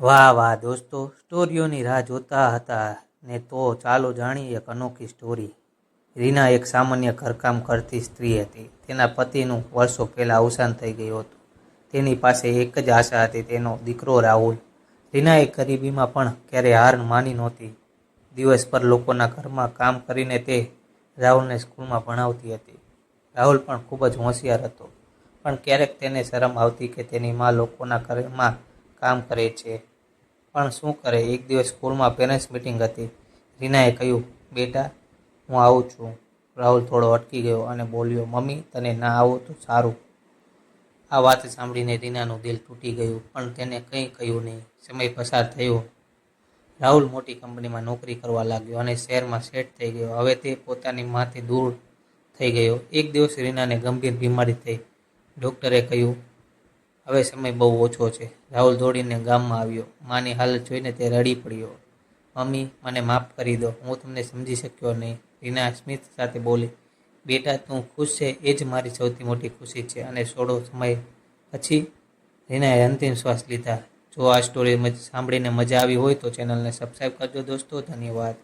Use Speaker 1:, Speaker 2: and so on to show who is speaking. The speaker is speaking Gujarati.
Speaker 1: વાહ વાહ દોસ્તો, સ્ટોરીઓની રાહ જોતા હતા ને તો ચાલો જાણીએ એક અનોખી સ્ટોરી. રીના એક સામાન્ય ઘરકામ કરતી સ્ત્રી હતી. તેના પતિનું વર્ષો પહેલાં અવસાન થઈ ગયું હતું. તેની પાસે એક જ આશા હતી, તેનો દીકરો રાહુલ. રીનાએ ગરીબીમાં પણ ક્યારેય હાર માની નહોતી. દિવસભર લોકોના ઘરમાં કામ કરીને તે રાહુલને સ્કૂલમાં ભણાવતી હતી. રાહુલ પણ ખૂબ જ હોશિયાર હતો, પણ ક્યારેક તેને શરમ આવતી કે તેની મા લોકોના ઘરમાં કામ કરે છે, પણ શું કરે. એક દિવસ સ્કૂલમાં પેરેન્ટ્સ મીટિંગ હતી. રીનાએ કહ્યું, બેટા હું આવું છું. રાહુલ થોડો અટકી ગયો અને બોલ્યો, મમ્મી તને ના આવો તો સારું. આ વાત સાંભળીને રીનાનું દિલ તૂટી ગયું, પણ તેને કંઈ કહ્યું નહીં. સમય પસાર થયો. રાહુલ મોટી કંપનીમાં નોકરી કરવા લાગ્યો અને શહેરમાં સેટ થઈ ગયો. હવે તે પોતાની માથી દૂર થઈ ગયો. એક દિવસ રીનાને ગંભીર બીમારી થઈ. ડૉક્ટરે કહ્યું હવે સમય બહુ ઓછો છે. રાહુલ દોડીને ગામમાં આવ્યો. માની હાલત જોઈને તે રડી પડ્યો. મમ્મી મને માફ કરી દો, હું તમને સમજી શક્યો નહીં. રીના સ્મિત સાથે બોલી, બેટા તું ખુશ છે એ જ મારી સૌથી મોટી ખુશી છે. અને થોડો સમય પછી રીનાએ અંતિમ શ્વાસ લીધા. જો આ સ્ટોરી સાંભળીને મજા આવી હોય તો ચેનલને સબસ્ક્રાઈબ કરજો દોસ્તો. ધન્યવાદ.